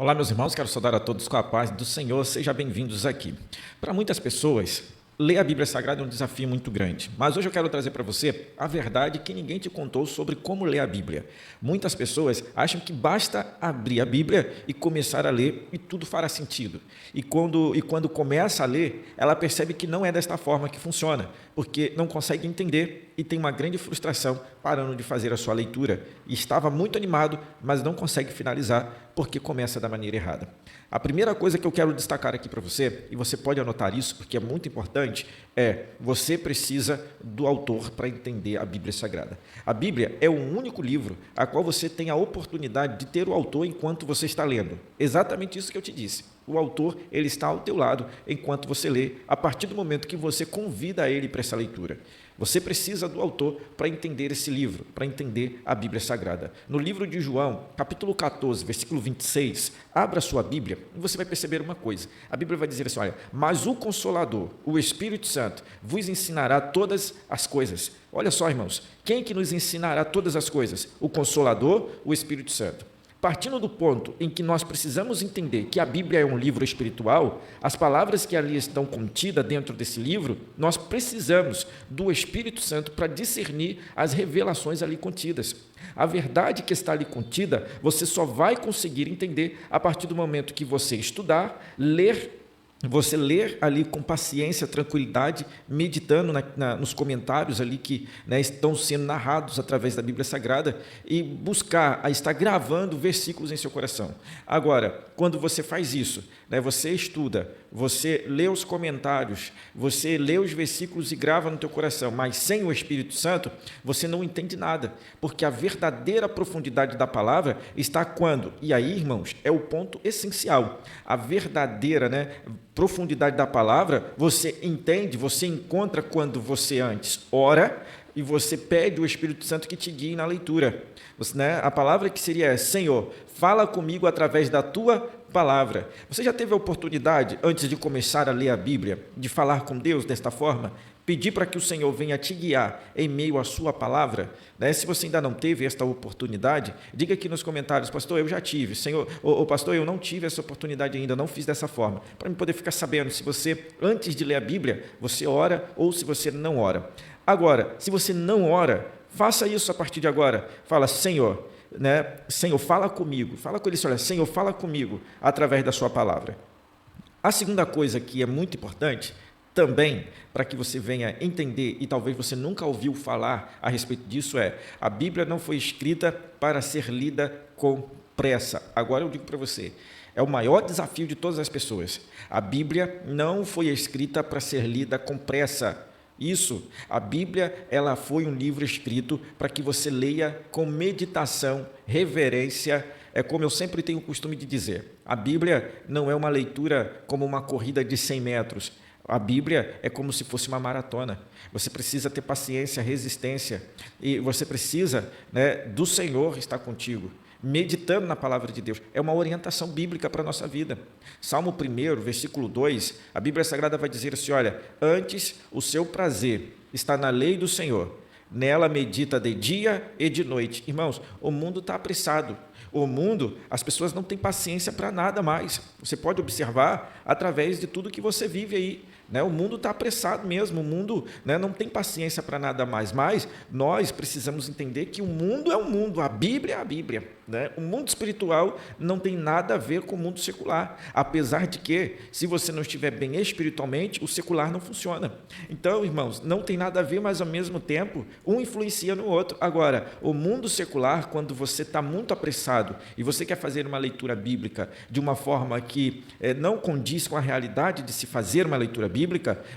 Olá, meus irmãos, quero saudar a todos com a paz do Senhor, sejam bem-vindos aqui. Para muitas pessoas, ler a Bíblia Sagrada é um desafio muito grande, mas hoje eu quero trazer para você a verdade que ninguém te contou sobre como ler a Bíblia. Muitas pessoas acham que basta abrir a Bíblia e começar a ler e tudo fará sentido. E quando começa a ler, ela percebe que não é desta forma que funciona, porque não consegue entender e tem uma grande frustração parando de fazer a sua leitura. E estava muito animado, mas não consegue finalizar porque começa da maneira errada. A primeira coisa que eu quero destacar aqui para você, e você pode anotar isso porque é muito importante, é você precisa do autor para entender a Bíblia Sagrada. A Bíblia é o único livro a qual você tem a oportunidade de ter o autor enquanto você está lendo. Exatamente isso que eu te disse. O autor, ele está ao teu lado enquanto você lê, a partir do momento que você convida ele para essa leitura. Você precisa do autor para entender esse livro, para entender a Bíblia Sagrada. No livro de João, capítulo 14, versículo 26, abra sua Bíblia e você vai perceber uma coisa. A Bíblia vai dizer assim, olha, mas o Consolador, o Espírito Santo, vos ensinará todas as coisas. Olha só, irmãos, quem que nos ensinará todas as coisas? O Consolador, o Espírito Santo. Partindo do ponto em que nós precisamos entender que a Bíblia é um livro espiritual, as palavras que ali estão contidas dentro desse livro, nós precisamos do Espírito Santo para discernir as revelações ali contidas. A verdade que está ali contida, você só vai conseguir entender a partir do momento que você estudar, você ler ali com paciência, tranquilidade, meditando nos comentários ali que estão sendo narrados através da Bíblia Sagrada e buscar estar gravando versículos em seu coração. Agora, quando você faz isso, você estuda, você lê os comentários, você lê os versículos e grava no teu coração, mas sem o Espírito Santo, você não entende nada, porque a verdadeira profundidade da palavra está quando? E aí, irmãos, é o ponto essencial. A verdadeira, profundidade da palavra, você entende, você encontra quando você antes ora e você pede o Espírito Santo que te guie na leitura. A palavra que seria Senhor, fala comigo através da tua palavra. Você já teve a oportunidade, antes de começar a ler a Bíblia, de falar com Deus desta forma? Pedir para que o Senhor venha te guiar em meio à sua palavra? Se você ainda não teve esta oportunidade, diga aqui nos comentários, pastor, eu já tive, Senhor, ou pastor, eu não tive essa oportunidade ainda, não fiz dessa forma, para eu poder ficar sabendo se você, antes de ler a Bíblia, você ora ou se você não ora. Agora, se você não ora, faça isso a partir de agora. Fala, Senhor, Senhor, fala comigo. Fala com ele, olha, Senhor, fala comigo através da sua palavra. A segunda coisa que é muito importante, também, para que você venha entender, e talvez você nunca ouviu falar a respeito disso, a Bíblia não foi escrita para ser lida com pressa. Agora eu digo para você, é o maior desafio de todas as pessoas. A Bíblia não foi escrita para ser lida com pressa. Isso, a Bíblia, ela foi um livro escrito para que você leia com meditação, reverência. É como eu sempre tenho o costume de dizer, a Bíblia não é uma leitura como uma corrida de 100 metros. A Bíblia é como se fosse uma maratona. Você precisa ter paciência, resistência, e você precisa do Senhor estar contigo, meditando na palavra de Deus. É uma orientação bíblica para a nossa vida. Salmo 1, versículo 2, a Bíblia Sagrada vai dizer assim, olha, antes o seu prazer está na lei do Senhor, nela medita de dia e de noite. Irmãos, o mundo está apressado. O mundo, as pessoas não têm paciência para nada mais. Você pode observar através de tudo que você vive aí. O mundo está apressado mesmo, o mundo não tem paciência para nada mais, mas nós precisamos entender que o mundo é o mundo, a Bíblia é a Bíblia. O mundo espiritual não tem nada a ver com o mundo secular, apesar de que, se você não estiver bem espiritualmente, o secular não funciona. Então, irmãos, não tem nada a ver, mas ao mesmo tempo, um influencia no outro. Agora, o mundo secular, quando você está muito apressado e você quer fazer uma leitura bíblica de uma forma que não condiz com a realidade de se fazer uma leitura bíblica,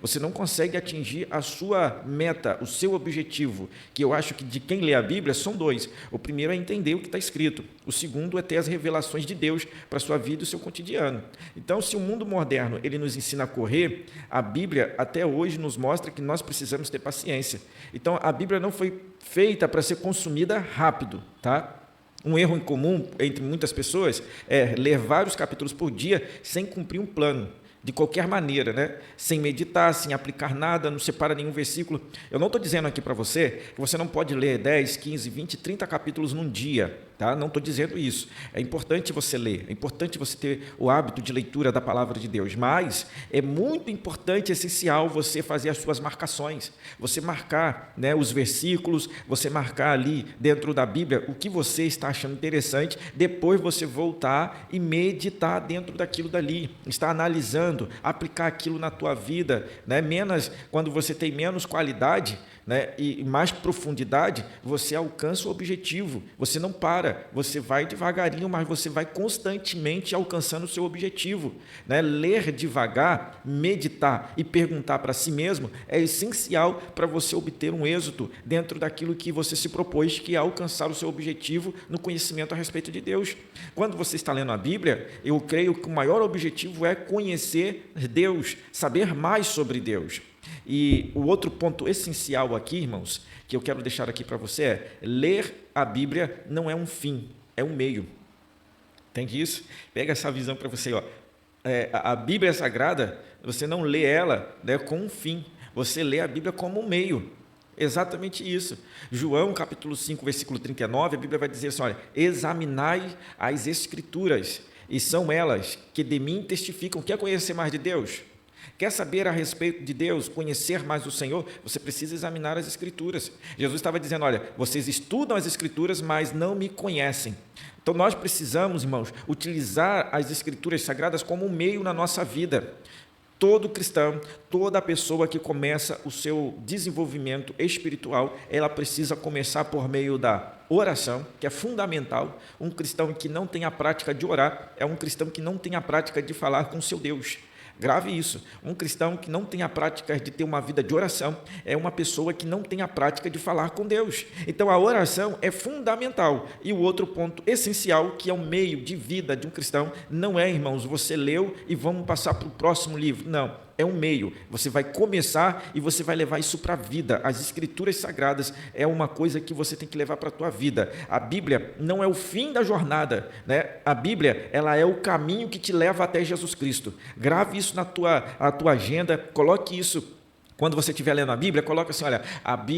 você não consegue atingir a sua meta, o seu objetivo, que eu acho que de quem lê a Bíblia são dois. O primeiro é entender o que está escrito. O segundo é ter as revelações de Deus para a sua vida e o seu cotidiano. Então, se o mundo moderno ele nos ensina a correr, a Bíblia até hoje nos mostra que nós precisamos ter paciência. Então, a Bíblia não foi feita para ser consumida rápido, tá? Um erro em comum entre muitas pessoas é ler vários capítulos por dia sem cumprir um plano. De qualquer maneira, sem meditar, sem aplicar nada, não separa nenhum versículo. Eu não estou dizendo aqui para você que você não pode ler 10, 15, 20, 30 capítulos num dia. Tá? Não estou dizendo isso. É importante você ler, é importante você ter o hábito de leitura da palavra de Deus, mas é muito importante, essencial você fazer as suas marcações, você marcar, né, os versículos, você marcar ali dentro da Bíblia o que você está achando interessante, depois você voltar e meditar dentro daquilo dali, estar analisando, aplicar aquilo na tua vida, né? Quando você tem menos qualidade, né, e mais profundidade, você alcança o objetivo, você não para, você vai devagarinho, mas você vai constantemente alcançando o seu objetivo, né? Ler devagar, meditar e perguntar para si mesmo é essencial para você obter um êxito dentro daquilo que você se propôs, que é alcançar o seu objetivo no conhecimento a respeito de Deus. Quando você está lendo a Bíblia, eu creio que o maior objetivo é conhecer Deus, saber mais sobre Deus. E o outro ponto essencial aqui, irmãos, que eu quero deixar aqui para você é: ler a Bíblia não é um fim, é um meio. Entende isso? Pega essa visão para você. Ó. A Bíblia Sagrada, você não lê ela, né, com um fim, você lê a Bíblia como um meio. Exatamente isso. João, capítulo 5, versículo 39, a Bíblia vai dizer assim: olha, examinai as Escrituras, e são elas que de mim testificam. Quer conhecer mais de Deus? Quer saber a respeito de Deus, conhecer mais o Senhor? Você precisa examinar as Escrituras. Jesus estava dizendo: olha, vocês estudam as Escrituras, mas não me conhecem. Então, nós precisamos, irmãos, utilizar as Escrituras Sagradas como um meio na nossa vida. Todo cristão, toda pessoa que começa o seu desenvolvimento espiritual, ela precisa começar por meio da oração, que é fundamental. Um cristão que não tem a prática de orar é um cristão que não tem a prática de falar com seu Deus. Grave isso. Um cristão que não tem a prática de ter uma vida de oração é uma pessoa que não tem a prática de falar com Deus. Então, a oração é fundamental. E o outro ponto essencial, que é o meio de vida de um cristão, não é, irmãos, você leu e vamos passar para o próximo livro. Não. É um meio, você vai começar e você vai levar isso para a vida. As Escrituras Sagradas é uma coisa que você tem que levar para a tua vida. A Bíblia não é o fim da jornada, né? A Bíblia, ela é o caminho que te leva até Jesus Cristo. Grave isso na tua agenda, coloque isso. Quando você estiver lendo a Bíblia, coloca assim: olha,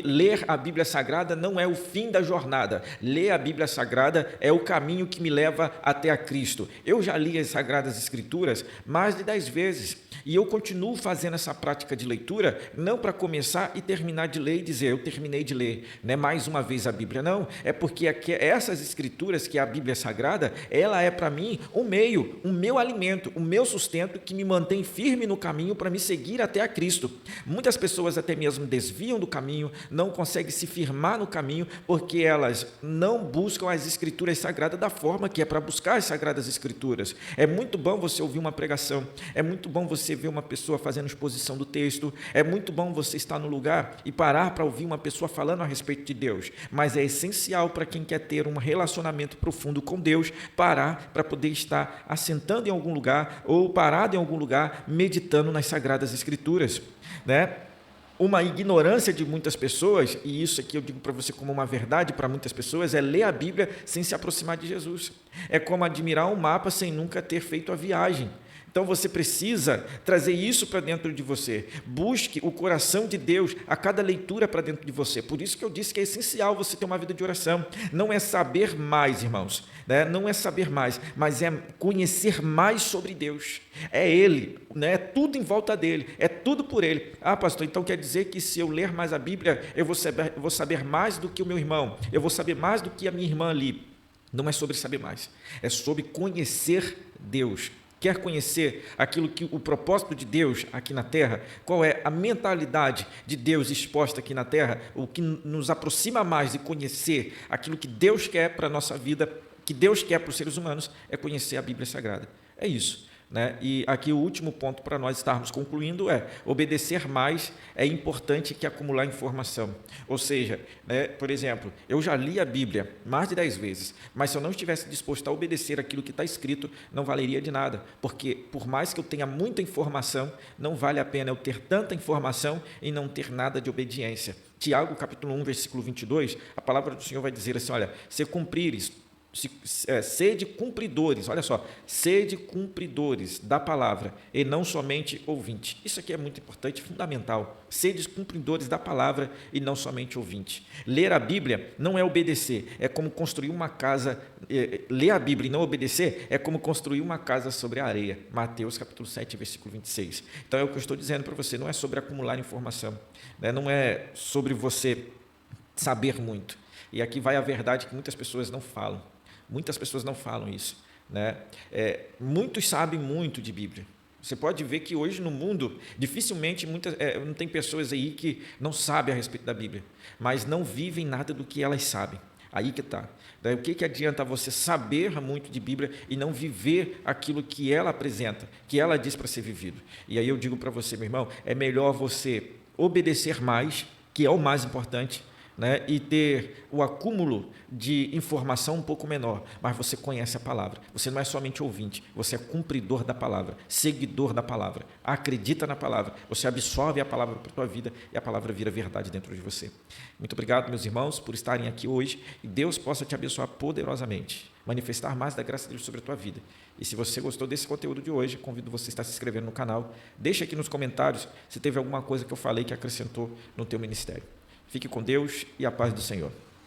ler a Bíblia Sagrada não é o fim da jornada. Ler a Bíblia Sagrada é o caminho que me leva até a Cristo. Eu já li as Sagradas Escrituras mais de 10 vezes e eu continuo fazendo essa prática de leitura, não para começar e terminar de ler e dizer: eu terminei de ler, né, mais uma vez a Bíblia. Não, é porque essas Escrituras, que é a Bíblia Sagrada, ela é para mim um meio, o meu alimento, o meu sustento, que me mantém firme no caminho para me seguir até a Cristo. Muitas pessoas até mesmo desviam do caminho, não conseguem se firmar no caminho, porque elas não buscam as Escrituras Sagradas da forma que é para buscar as Sagradas Escrituras. É muito bom você ouvir uma pregação, é muito bom você ver uma pessoa fazendo exposição do texto, é muito bom você estar no lugar e parar para ouvir uma pessoa falando a respeito de Deus, mas é essencial para quem quer ter um relacionamento profundo com Deus, parar para poder estar assentando em algum lugar ou parado em algum lugar, meditando nas Sagradas Escrituras, né? Uma ignorância de muitas pessoas, e isso aqui eu digo para você como uma verdade para muitas pessoas, é ler a Bíblia sem se aproximar de Jesus. É como admirar um mapa sem nunca ter feito a viagem. Então você precisa trazer isso para dentro de você. Busque o coração de Deus a cada leitura para dentro de você. Por isso que eu disse que é essencial você ter uma vida de oração. Não é saber mais, irmãos, né? Não é saber mais, mas é conhecer mais sobre Deus. É Ele, né? É tudo em volta dele, é tudo por Ele. Ah, pastor, então quer dizer que se eu ler mais a Bíblia, eu vou saber mais do que o meu irmão, eu vou saber mais do que a minha irmã ali. Não é sobre saber mais, é sobre conhecer Deus. Quer conhecer aquilo que o propósito de Deus aqui na Terra? Qual é a mentalidade de Deus exposta aqui na Terra? O que nos aproxima mais de conhecer aquilo que Deus quer para a nossa vida, que Deus quer para os seres humanos, é conhecer a Bíblia Sagrada. É isso. Né? E aqui o último ponto para nós estarmos concluindo é: obedecer mais é importante que acumular informação. Ou seja, né, por exemplo, eu já li a Bíblia mais de 10 vezes, mas se eu não estivesse disposto a obedecer aquilo que está escrito, não valeria de nada, porque por mais que eu tenha muita informação, não vale a pena eu ter tanta informação e não ter nada de obediência. Tiago, capítulo 1, versículo 22, a palavra do Senhor vai dizer assim: olha, se cumprires Sede cumpridores, olha só, sede cumpridores da palavra e não somente ouvinte. Isso aqui é muito importante, fundamental. Sede cumpridores da palavra e não somente ouvinte. Ler a Bíblia não é obedecer, é como construir uma casa. Ler a Bíblia e não obedecer é como construir uma casa sobre a areia. Mateus capítulo 7, versículo 26. Então é o que eu estou dizendo para você, não é sobre acumular informação, né? Não é sobre você saber muito. E aqui vai a verdade que muitas pessoas não falam. Muitas pessoas não falam isso, né? Muitos sabem muito de Bíblia. Você pode ver que hoje no mundo, dificilmente, não tem pessoas aí que não sabem a respeito da Bíblia, mas não vivem nada do que elas sabem. Aí que está. Daí, o que adianta você saber muito de Bíblia e não viver aquilo que ela apresenta, que ela diz para ser vivido? E aí eu digo para você, meu irmão, é melhor você obedecer mais, que é o mais importante, né, e ter o acúmulo de informação um pouco menor, mas você conhece a palavra, você não é somente ouvinte, você é cumpridor da palavra, seguidor da palavra, acredita na palavra, você absorve a palavra para a tua vida e a palavra vira verdade dentro de você. Muito obrigado, meus irmãos, por estarem aqui hoje e Deus possa te abençoar poderosamente, manifestar mais da graça dele sobre a tua vida. E se você gostou desse conteúdo de hoje, convido você a estar se inscrevendo no canal, deixa aqui nos comentários se teve alguma coisa que eu falei que acrescentou no teu ministério. Fique com Deus e a paz do Senhor.